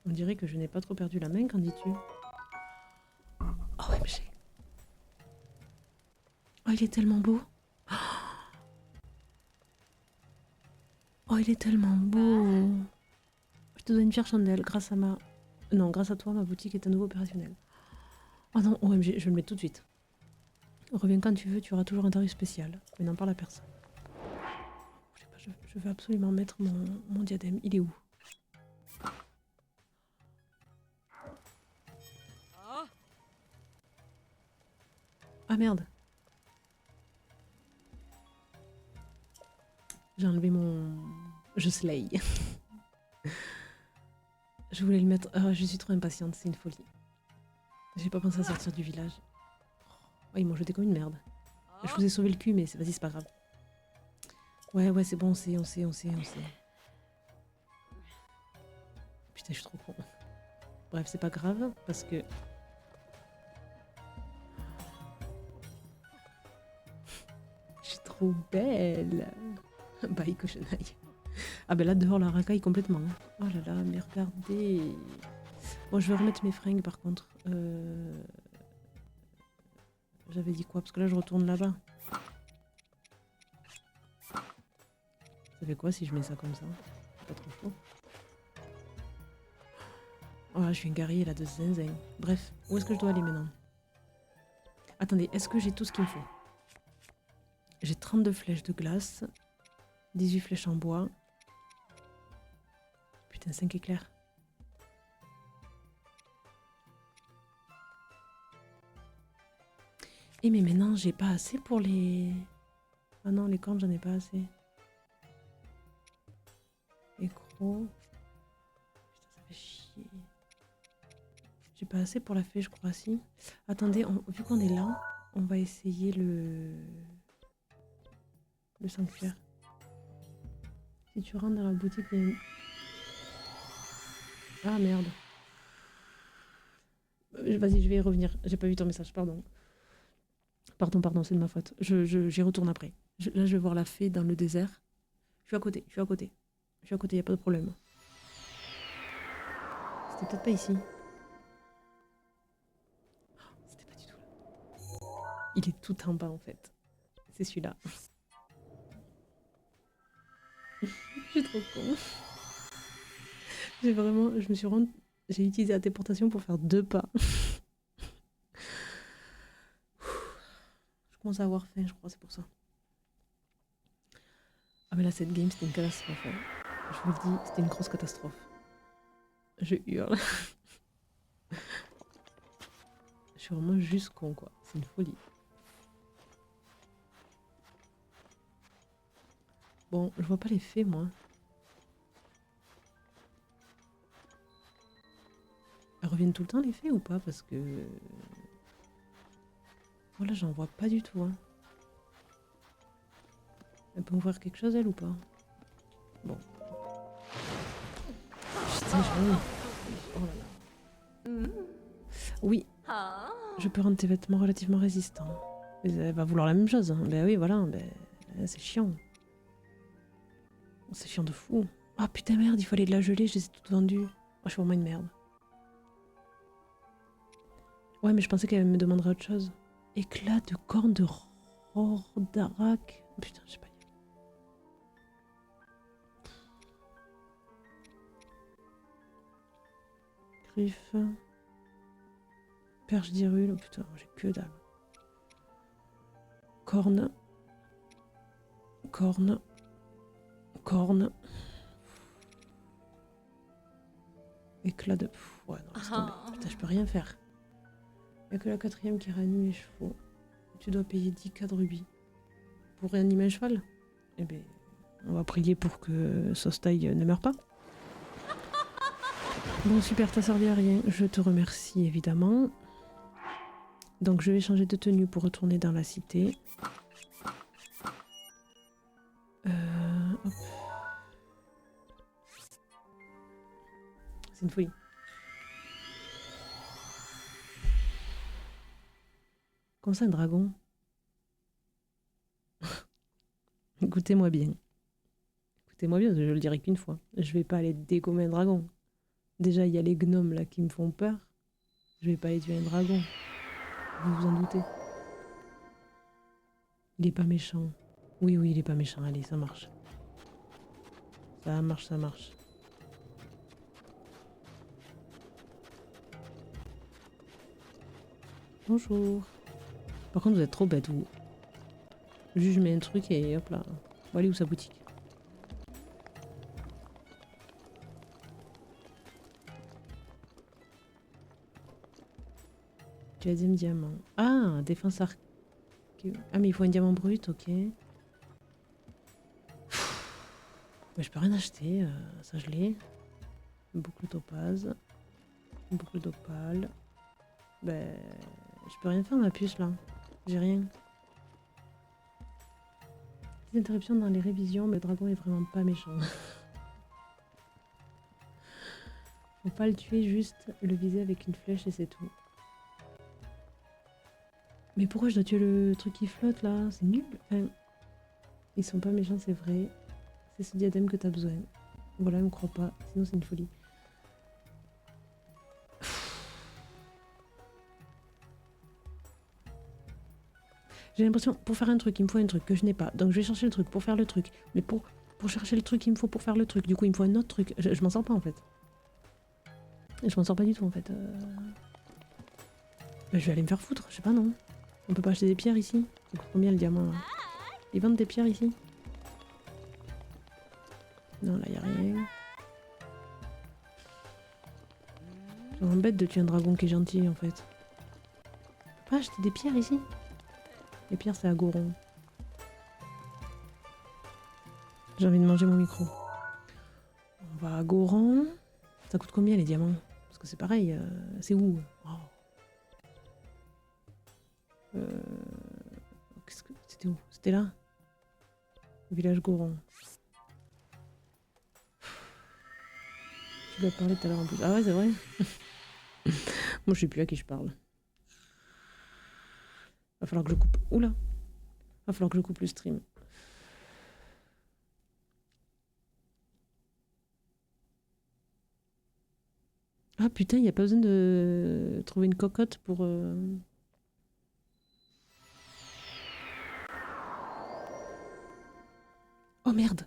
On dirait que je n'ai pas trop perdu la main, qu'en dis-tu? OMG. Oh, il est tellement beau. Oh, il est tellement beau. Je te donne une fière chandelle grâce à ma... Non, grâce à toi, ma boutique est à nouveau opérationnelle. Oh non, OMG, je vais le mettre tout de suite. Reviens quand tu veux, tu auras toujours un tarif spécial. Mais n'en parle à personne. Je sais pas, je veux absolument mettre mon diadème. Il est où? Ah merde. J'ai enlevé mon... Je slay. Je voulais le mettre... Oh, je suis trop impatiente, c'est une folie. J'ai pas pensé à sortir du village. Oh, ils m'ont jeté comme une merde. Je vous ai sauvé le cul, mais vas-y, c'est pas grave. Ouais, c'est bon, on sait. Putain, je suis trop con. Bref, c'est pas grave, parce que... Je suis trop belle. Bye, cochonaille. Ah ben là, dehors, la racaille complètement. Oh là là, mais regardez. Bon, je vais remettre mes fringues, par contre. J'avais dit quoi? Parce que là, je retourne là-bas. Ça fait quoi si je mets ça comme ça? Pas trop chaud. Oh là, je suis un guerrier là de zinzin. Bref, où est-ce que je dois aller maintenant? Attendez, est-ce que j'ai tout ce qu'il me faut? J'ai 32 flèches de glace, 18 flèches en bois. Putain, 5 éclairs. Et mais maintenant, j'ai pas assez pour les... Ah non, les cornes, j'en ai pas assez. Écro. Putain, ça fait chier. J'ai pas assez pour la fée, je crois, si. Attendez, vu qu'on est là, on va essayer le sanctuaire. Si tu rentres dans la boutique, il y a une... Ah merde. Vas-y, je vais y revenir. J'ai pas vu ton message, pardon. Pardon, c'est de ma faute. J'y retourne après. Là, je vais voir la fée dans le désert. Je suis à côté, y a pas de problème. C'était peut-être pas ici. C'était pas du tout là. Il est tout en bas en fait. C'est celui-là. Je suis trop con. J'ai utilisé la téléportation pour faire 2 pas. Je commence à avoir faim, je crois, c'est pour ça. Ah mais là, cette game, c'était une catastrophe. Hein. Je vous le dis, c'était une grosse catastrophe. Je hurle. Je suis vraiment juste con, quoi. C'est une folie. Bon, je vois pas les fées, moi. Elles reviennent tout le temps, les fées, ou pas? Parce que... Voilà, j'en vois pas du tout, hein. Elle peut ouvrir quelque chose, elle, ou pas? Bon. Putain, oh là là. Oui. Je peux rendre tes vêtements relativement résistants. Elle va vouloir la même chose. Hein. Ben oui, voilà. Ben, c'est chiant. C'est chiant de fou. Ah putain, merde, il fallait de la gelée, je les ai toutes vendues. Oh, je suis vraiment une merde. Ouais, mais je pensais qu'elle me demanderait autre chose. Éclat de corne de Rordarak. Putain, je sais pas. Griffe. Perche d'Irule. Oh putain, j'ai que dalle. Corne. Corne. Corne. Éclat de... ouais, non, laisse tomber. Putain, je peux rien faire. Il n'y a que la 4ème qui réanime les chevaux. Tu dois payer 10K de rubis. Pour réanimer un cheval? Eh bien, on va prier pour que Sostaï ne meure pas. Bon, super, t'as servi à rien. Je te remercie, évidemment. Donc, je vais changer de tenue pour retourner dans la cité. Hop. C'est une folie. Comment ça, un dragon? Écoutez-moi bien. Écoutez-moi bien, je le dirai qu'une fois. Je vais pas aller dégommer un dragon. Déjà, il y a les gnomes là qui me font peur. Je vais pas aller tuer un dragon. Vous vous en doutez. Il est pas méchant. Oui, il est pas méchant. Allez, ça marche. Ça marche. Bonjour. Par contre, vous êtes trop bête, vous. Juste, je mets un truc et hop là. Bon, allez où sa boutique? Tu as 10 diamant. Ah, défense arc. Ah, mais il faut un diamant brut, ok. Mais je peux rien acheter, ça je l'ai. Boucle topaz. Boucle d'opale. Ben, je peux rien faire ma puce là. J'ai rien. Des interruptions dans les révisions, mais le dragon est vraiment pas méchant. Faut pas le tuer, juste le viser avec une flèche et c'est tout. Mais pourquoi je dois tuer le truc qui flotte là? C'est nul. Enfin, ils sont pas méchants, c'est vrai. C'est ce diadème que t'as besoin. Voilà, on me croit pas. Sinon, c'est une folie. J'ai l'impression, pour faire un truc, il me faut un truc que je n'ai pas. Donc je vais chercher le truc pour faire le truc. Mais pour chercher le truc, il me faut pour faire le truc. Du coup, il me faut un autre truc. Je m'en sors pas en fait. Je m'en sors pas du tout en fait. Je vais aller me faire foutre, je sais pas non. On peut pas acheter des pierres ici? Ça coûte combien le diamant là? Ils vendent des pierres ici? Non, là y a rien. Ça m'embête de tuer un dragon qui est gentil en fait. On peut pas acheter des pierres ici? Les pierres c'est à Goron. J'ai envie de manger mon micro. On va à Goron. Ça coûte combien les diamants? Parce que c'est pareil. C'est où? Oh. Qu'est-ce que... C'était où? C'était là? Le village Goron. Tu dois parler tout à l'heure en plus. Ah ouais, c'est vrai. Moi, je sais plus à qui je parle. Va falloir que je coupe. Oula! Va falloir que je coupe le stream. Ah putain, il n'y a pas besoin de trouver une cocotte pour... Oh merde!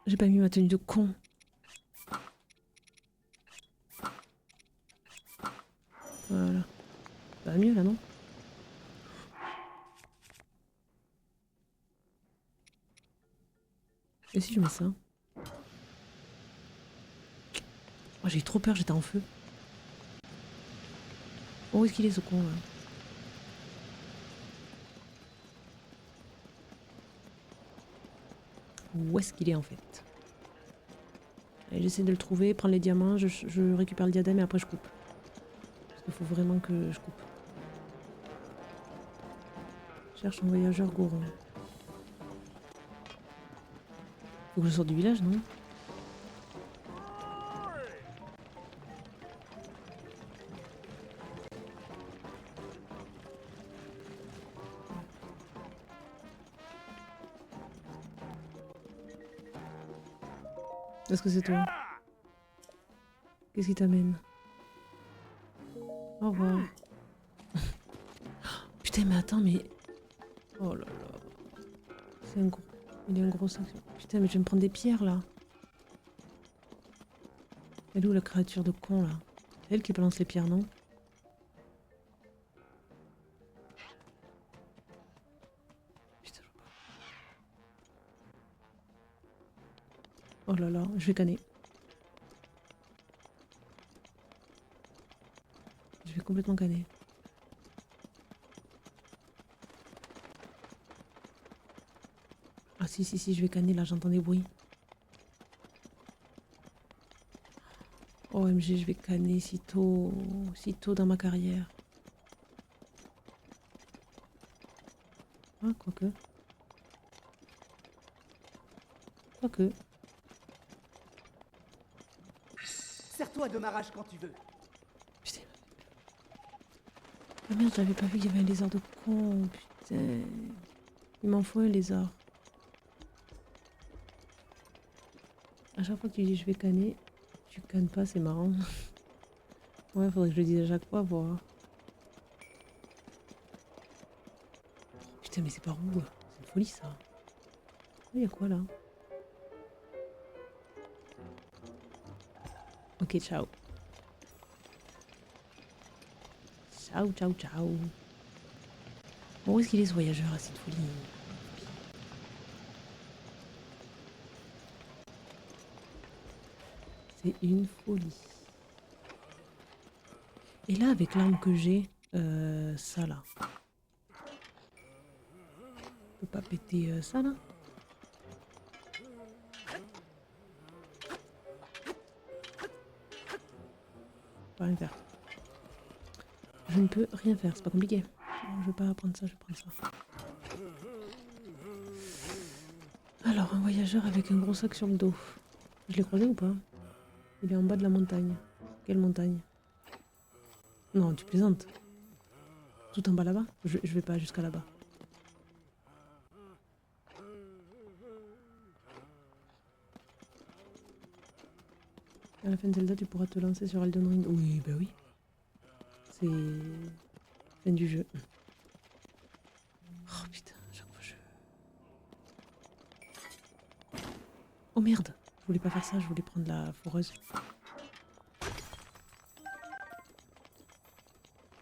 J'ai pas mis ma tenue de con. Voilà. Ça va mieux là, non? Et si je mets ça? Oh, j'ai trop peur, j'étais en feu. Oh, où est-ce qu'il est ce con là? Où est-ce qu'il est en fait? Allez, j'essaie de le trouver, prendre les diamants, je récupère le diadème et après je coupe. Parce qu'il faut vraiment que je coupe. Cherche un voyageur gourou. Faut que je sorte du village, non? Est-ce que c'est toi? Qu'est-ce qui t'amène? Au revoir. Putain, mais attends, mais... Oh là là. C'est un gros... Il y a un gros sac. Putain, mais je vais me prendre des pierres, là. Elle est où, la créature de con, là? C'est elle qui balance les pierres, non? Putain, je vois pas. Oh là là, je vais canner. Je vais complètement canner. Ah si, je vais canner, là, j'entends des bruits. OMG, je vais canner si tôt dans ma carrière. Ah, quoique. Quoique. Sers-toi de ma rage quand tu veux. Putain. Ah merde, j'avais pas vu qu'il y avait un lézard de con, putain. Il m'en faut un lézard. À chaque fois que tu dis je vais canner, tu cannes pas, c'est marrant. Ouais, faudrait que je le dise à chaque fois, voir. Putain, mais c'est par où? C'est une folie ça. Il y a quoi là? Ok, ciao. Ciao, ciao, ciao. Bon, où est-ce qu'il est ce voyageur à cette folie? C'est une folie. Et là, avec l'arme que j'ai, ça là. Je peux pas péter ça là? Je peux rien faire. Je ne peux rien faire, c'est pas compliqué. Non, je veux pas prendre ça, je vais prendre ça. Alors, un voyageur avec un gros sac sur le dos. Je l'ai croisé ou pas? Il est en bas de la montagne. Quelle montagne? Non, tu plaisantes. Tout en bas là-bas? Je vais pas jusqu'à là-bas. À la fin de Zelda, tu pourras te lancer sur Elden Ring. Oui, bah oui. C'est... fin du jeu. Oh putain, chaque fois je... Oh merde! Je voulais pas faire ça, je voulais prendre la foreuse.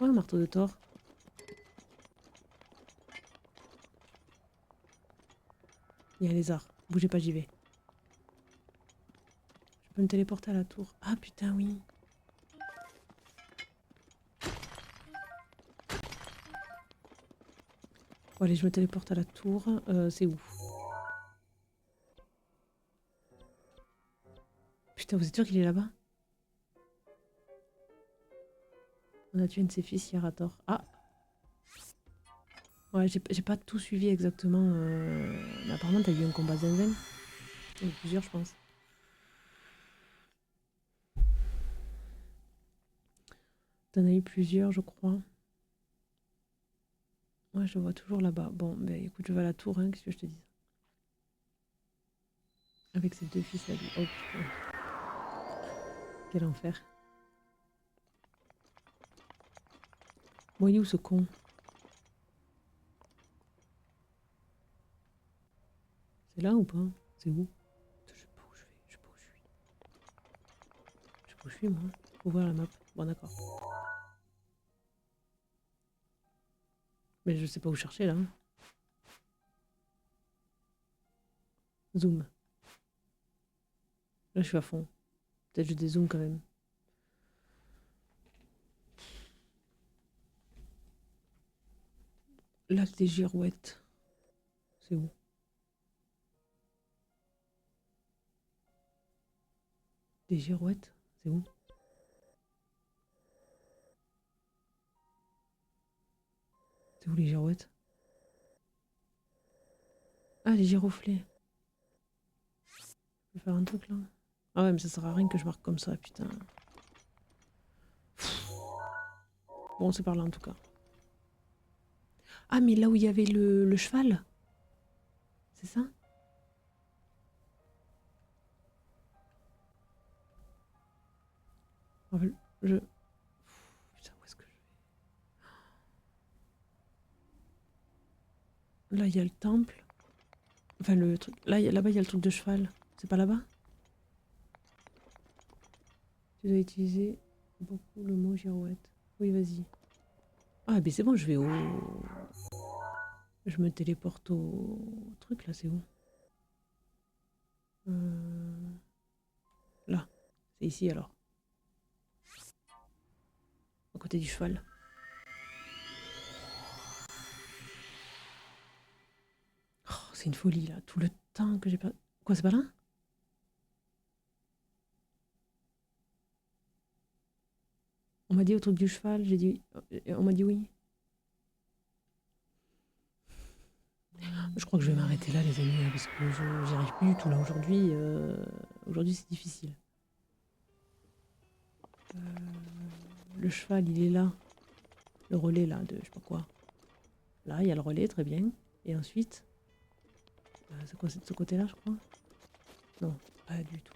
Oh, le marteau de Thor. Il y a un lézard. Bougez pas, j'y vais. Je peux me téléporter à la tour. Ah putain, oui. Bon, allez, je me téléporte à la tour. C'est où? Putain, vous êtes sûr qu'il est là-bas? On a tué un de ses fils hier à tort. Ah. Ouais, j'ai pas tout suivi exactement. Mais apparemment, t'as eu un combat zinzin. Il y en a plusieurs, je pense. T'en as eu plusieurs, je crois. Ouais, je le vois toujours là-bas. Bon, ben écoute, je vais à la tour, hein, qu'est-ce que je te dis. Avec ses deux fils à lui. Oh putain. Quel enfer. Bon, il est où ce con? C'est là ou pas? C'est où? Je sais pas où je vais, je sais pas où je suis. Je sais pas où je suis, moi. Faut voir la map. Bon, d'accord. Mais je sais pas où chercher, là. Hein. Zoom. Là, je suis à fond. Peut-être je dézoome quand même. Lac des Girouettes. C'est où? Des Girouettes? C'est où? C'est où les girouettes? Ah, les giroflées. Je vais faire un truc là. Ah ouais, mais ça sert à rien que je marque comme ça, putain. Bon, c'est par là en tout cas. Ah, mais là où il y avait le cheval? C'est ça? Ah, je... Putain, où est-ce que je vais? Là, il y a le temple. Enfin, le truc... Là-bas, il y a le truc de cheval. C'est pas là-bas? Tu dois utiliser beaucoup le mot girouette. Oui, vas-y. Ah, mais c'est bon, je vais au... Je me téléporte au truc, là, c'est où? Là. C'est ici, alors. À côté du cheval. Oh, c'est une folie, là. Tout le temps que j'ai pas... Quoi, c'est pas là? On m'a dit au truc du cheval, j'ai dit... On m'a dit oui. Je crois que je vais m'arrêter là, les amis, parce que j'y arrive plus du tout, là. Aujourd'hui, c'est difficile. Le cheval, il est là. Le relais, là, de je sais pas quoi. Là, il y a le relais, très bien. Et ensuite... c'est quoi, c'est de ce côté-là, je crois? Non, pas du tout.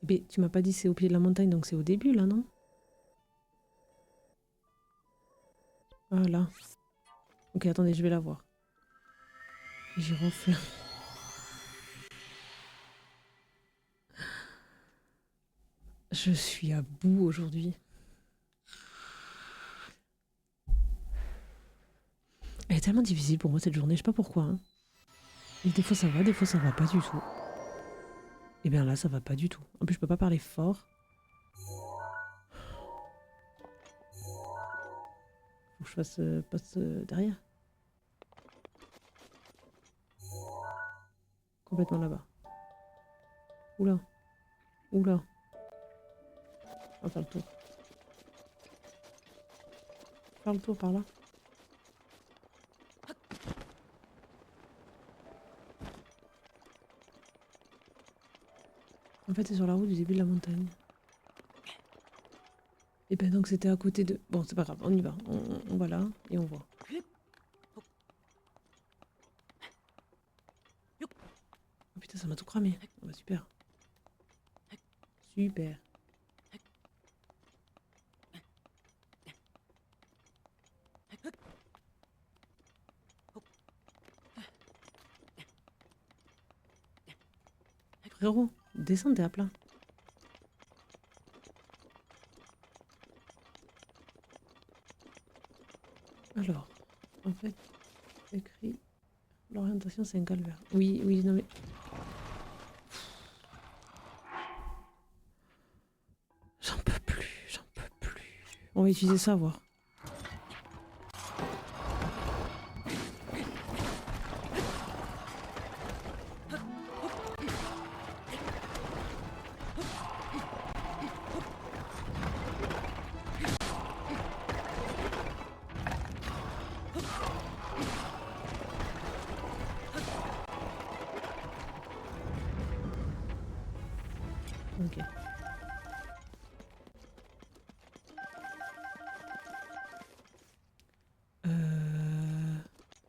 Mais tu m'as pas dit c'est au pied de la montagne, donc c'est au début, là, non? Ah, là. Ok, attendez, je vais la voir. Girofle. Je suis à bout aujourd'hui. Elle est tellement difficile pour moi cette journée, je sais pas pourquoi. Hein. Et des fois ça va, des fois ça va pas du tout. Et bien là, ça va pas du tout. En plus, je peux pas parler fort. Faut que je fasse passe derrière. Complètement là-bas. Oula. Oula. On va faire le tour. Faire le tour par là. En fait, c'est sur la route du début de la montagne. Et ben donc c'était à côté de... Bon, c'est pas grave, on y va. On va là et on voit. Oh putain, ça m'a tout cramé. Oh, bah, super. Super. Frérot, descends, t'es à plat. Alors, en fait, écrit l'orientation c'est un calvaire. Oui, oui, non mais... J'en peux plus, j'en peux plus. On va utiliser ça, voir.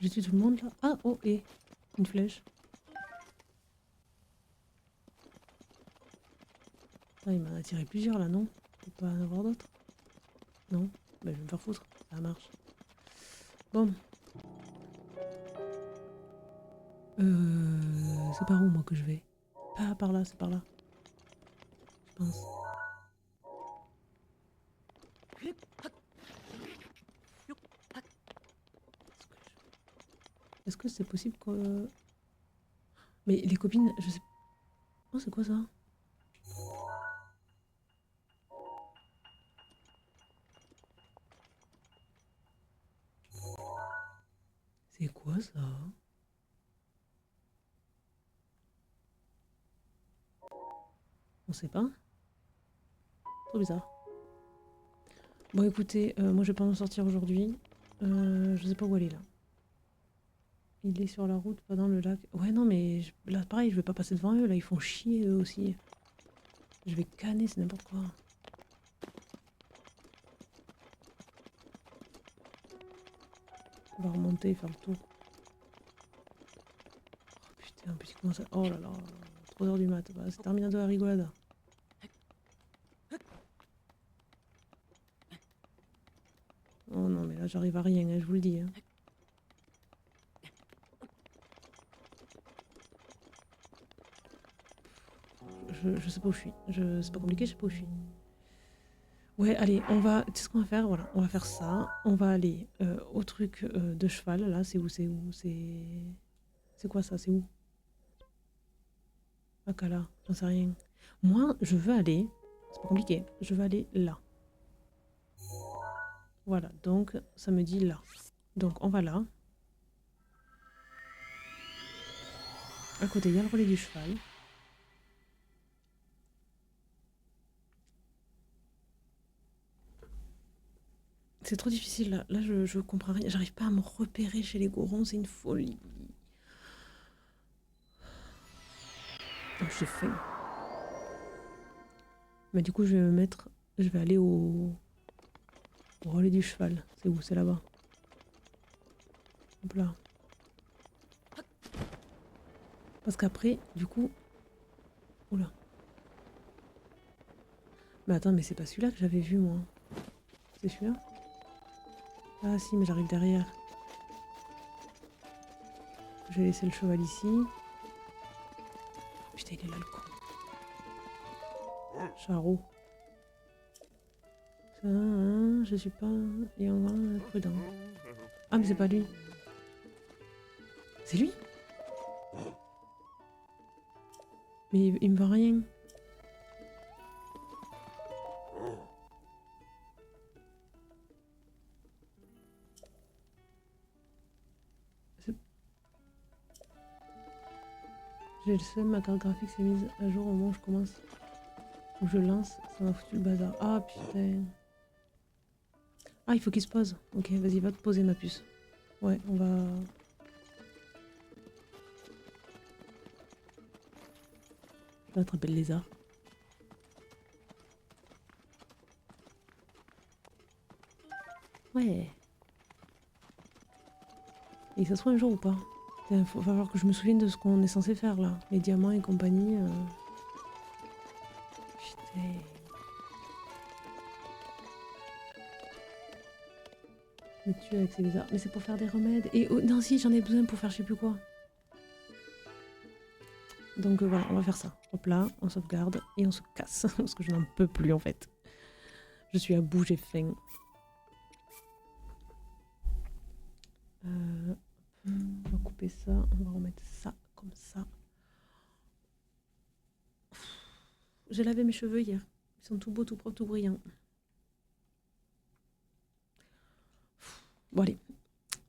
J'ai tué tout le monde là. Ah, oh, et une flèche. Ah, il m'en a tiré plusieurs là, non? Il peut pas en avoir d'autres? Non? Bah, je vais me faire foutre. Ça marche. Bon. C'est par où moi que je vais? Pas par là, c'est par là. Je pense. Est-ce que c'est possible que... Mais les copines, je sais... Oh, c'est quoi ça? C'est quoi ça? On sait pas. Trop bizarre. Bon écoutez, moi je vais pas m'en sortir aujourd'hui. Je sais pas où aller là. Il est sur la route, pas dans le lac. Ouais non mais là pareil, je vais pas passer devant eux, là ils font chier eux aussi. Je vais canner, c'est n'importe quoi. On va remonter et faire le tour. Oh putain, comment ça... Oh là là, 3h du mat. Bah, c'est terminé la rigolade. Oh non mais là j'arrive à rien, hein, je vous le dis. Hein. Je sais pas où je suis. C'est pas compliqué, je sais pas où je suis. Ouais, allez, on va... Tu sais ce qu'on va faire? Voilà, on va faire ça. On va aller au truc de cheval, là. C'est où? C'est où? C'est quoi ça? C'est où? Akala, j'en sais rien. Moi, je veux aller... C'est pas compliqué. Je veux aller là. Voilà, donc ça me dit là. Donc on va là. À côté, il y a le relais du cheval. C'est trop difficile là. Là, je comprends rien. J'arrive pas à me repérer chez les gorons. C'est une folie. Oh, j'ai faim. Mais du coup, je vais me mettre... Je vais aller au relais du cheval. C'est où? C'est là-bas. Hop là. Parce qu'après, du coup... Oula. Mais attends, mais c'est pas celui-là que j'avais vu, moi. C'est celui-là? Ah si, mais j'arrive derrière. J'ai laissé le cheval ici. Putain, il est là, le con. Charo. Ça, hein, je suis pas... Il est encore prudent. Ah, mais c'est pas lui. C'est lui? Mais il me voit rien. J'ai le seum, ma carte graphique s'est mise à jour au moment où je commence. Où je lance, ça m'a foutu le bazar. Ah putain. Ah, il faut qu'il se pose. Ok, vas-y, va te poser ma puce. Ouais, on va... Je vais attraper le lézard. Ouais. Et ça se trouve un jour ou pas? Il va falloir que je me souvienne de ce qu'on est censé faire là. Les diamants et compagnie. Putain. Me tue avec ces lézards. Mais c'est pour faire des remèdes. Et oh, non, si, j'en ai besoin pour faire je sais plus quoi. Donc voilà, on va faire ça. Hop là, on sauvegarde et on se casse. Parce que je n'en peux plus en fait. Je suis à bout, j'ai faim. On va couper ça, on va remettre ça comme ça. J'ai lavé mes cheveux hier. Ils sont tout beaux, tout propres, tout brillants. Bon allez.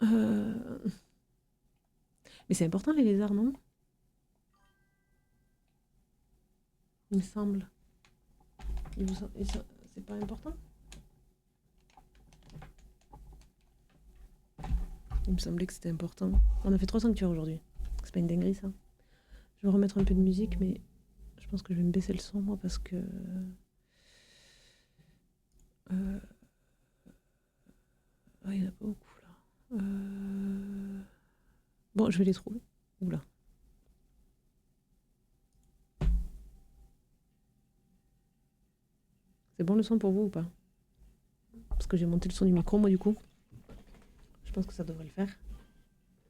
Mais c'est important les lézards, non? Il me semble. C'est pas important? Il me semblait que c'était important. On a fait 3 sanctuaires aujourd'hui. C'est pas une dinguerie ça. Je vais remettre un peu de musique, mais je pense que je vais me baisser le son moi parce que... Ah, il n'y en a pas beaucoup là. Bon, je vais les trouver. Oula. C'est bon le son pour vous ou pas? Parce que j'ai monté le son du micro, moi, du coup. Je pense que ça devrait le faire.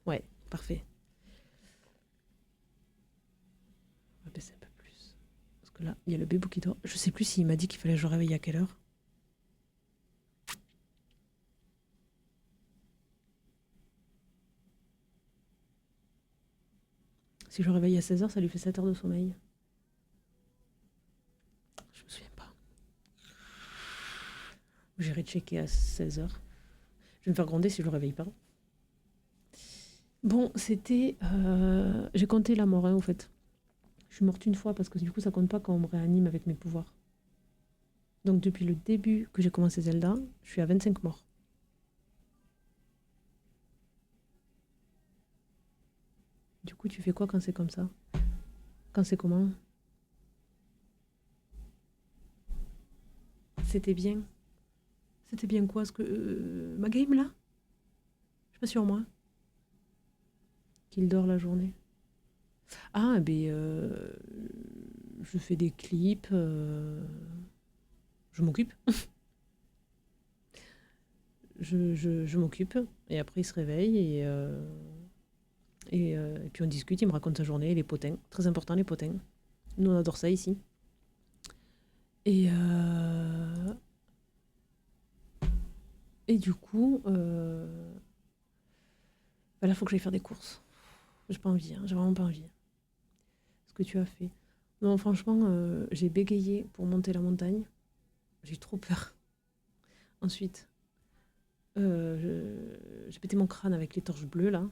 Ouais, parfait. On va baisser un peu plus. Parce que là, il y a le bébé qui dort. Je sais plus s'il m'a dit qu'il fallait que je le réveille à quelle heure. Si je le réveille à 16h, ça lui fait 7 heures de sommeil. Je me souviens pas. J'irai checker à 16h. Je vais me faire gronder si je le réveille pas. Bon, c'était... J'ai compté la mort, hein, au fait. Je suis morte une fois parce que du coup, ça compte pas quand on me réanime avec mes pouvoirs. Donc, depuis le début que j'ai commencé Zelda, je suis à 25 morts. Du coup, tu fais quoi quand c'est comme ça? Quand c'est comment? C'était bien. C'était bien quoi? Ce que ma game, là? Je suis pas sûre, moi. Qu'il dort la journée. Ah, ben... je fais des clips. Je m'occupe. je m'occupe. Et après, il se réveille et puis on discute. Il me raconte sa journée, les potins. Très important, les potins. Nous, on adore ça ici. Et du coup, bah là, faut que j'aille faire des courses. J'ai pas envie, hein, j'ai vraiment pas envie. Ce que tu as fait. Non, franchement, j'ai bégayé pour monter la montagne. J'ai eu trop peur. Ensuite, j'ai pété mon crâne avec les torches bleues, là.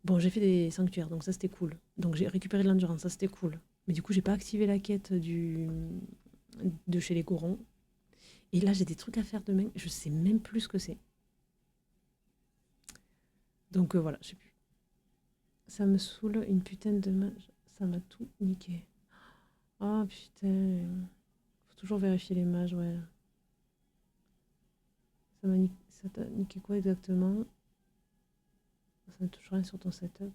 Bon, j'ai fait des sanctuaires, donc ça, c'était cool. Donc j'ai récupéré de l'endurance, ça, c'était cool. Mais du coup, j'ai pas activé la quête de chez les Gorons. Et là, j'ai des trucs à faire demain. Je sais même plus ce que c'est. Donc voilà, je sais plus. Ça me saoule une putain de mage. Ça m'a tout niqué. Ah putain. Faut toujours vérifier les mages, ouais. Ça t'a niqué quoi exactement? Ça n'a toujours rien sur ton setup.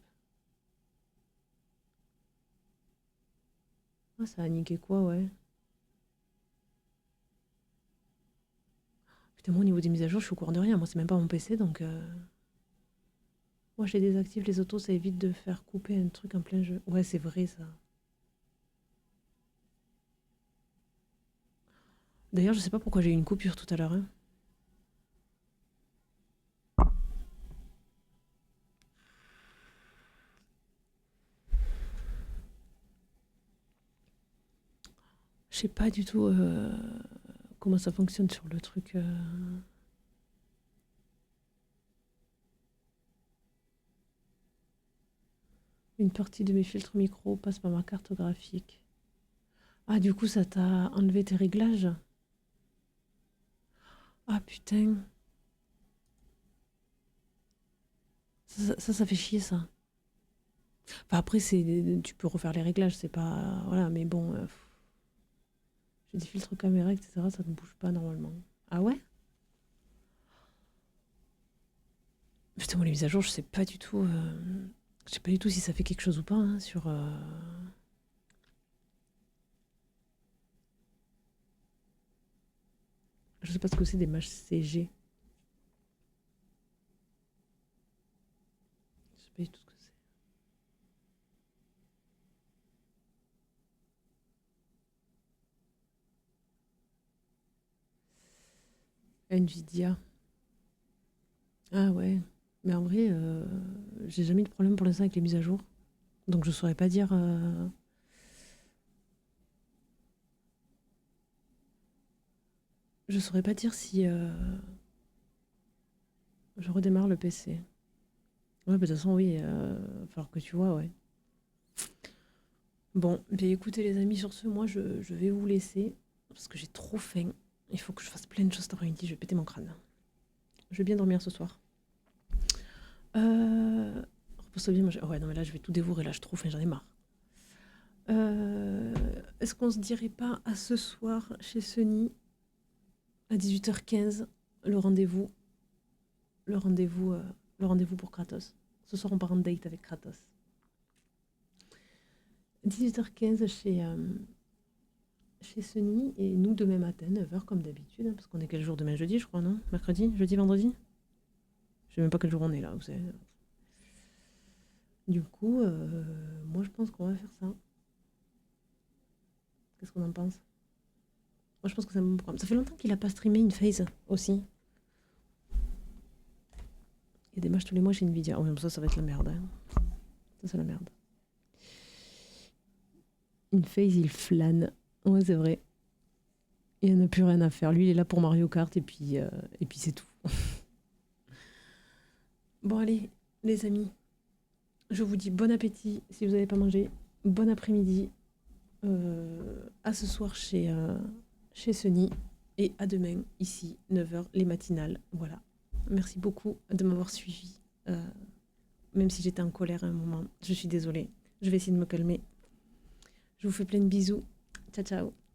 Ah, ça a niqué quoi, ouais. Putain, moi, au niveau des mises à jour, je suis au courant de rien. Moi, c'est même pas mon PC, donc... Moi, je les désactive les autos, ça évite de faire couper un truc en plein jeu. Ouais, c'est vrai, ça. D'ailleurs, je sais pas pourquoi j'ai eu une coupure tout à l'heure, hein. Je sais pas du tout comment ça fonctionne sur le truc. Une partie de mes filtres micro passe par ma carte graphique. Ah, du coup, ça t'a enlevé tes réglages? Ah, putain. Ça fait chier, ça. Enfin, après, tu peux refaire les réglages, c'est pas... Voilà, mais bon... j'ai des filtres caméra, etc. Ça ne bouge pas normalement. Ah ouais? Putain, moi, les mises à jour, je sais pas du tout... Je sais pas du tout si ça fait quelque chose ou pas, hein, sur... Je sais pas ce que c'est des mages CG. Je sais pas du tout ce que c'est. Nvidia. Ah ouais. Mais en vrai, j'ai jamais eu de problème pour l'instant avec les mises à jour. Donc je saurais pas dire... Je saurais pas dire si je redémarre le PC. Ouais, bah, de toute façon, oui. Il va falloir que tu vois, ouais. Bon, bien écoutez les amis, sur ce, moi je vais vous laisser. Parce que j'ai trop faim. Il faut que je fasse plein de choses cet après-midi. Je vais péter mon crâne. Je vais bien dormir ce soir. Repose-toi bien, manger. Ouais, non, mais là, je vais tout dévorer. Là, j'ai trop faim, j'en ai marre. Est-ce qu'on se dirait pas à ce soir chez Sunny à 18h15 le rendez-vous? le rendez-vous pour Kratos. Ce soir, on part en date avec Kratos. 18h15 chez Sony et nous demain matin, 9h comme d'habitude, hein, parce qu'on est quel jour demain? Jeudi, je crois, non? Mercredi? Jeudi, vendredi? Je sais même pas quel jour on est là, vous savez. Du coup, moi je pense qu'on va faire ça. Qu'est-ce qu'on en pense? Moi je pense que c'est un bon programme. Ça fait longtemps qu'il a pas streamé une phase aussi. Il y a des matchs tous les mois chez Nvidia. Oh, mais ça va être la merde. Hein. Ça, c'est la merde. Une phase, il flâne. Ouais, c'est vrai. Il n'y en a plus rien à faire. Lui, il est là pour Mario Kart et puis c'est tout. Bon, allez, les amis. Je vous dis bon appétit si vous n'avez pas mangé. Bon après-midi. À ce soir chez Sony. Et à demain, ici, 9h, les matinales. Voilà. Merci beaucoup de m'avoir suivi. Même si j'étais en colère à un moment. Je suis désolée. Je vais essayer de me calmer. Je vous fais plein de bisous. Ciao, ciao.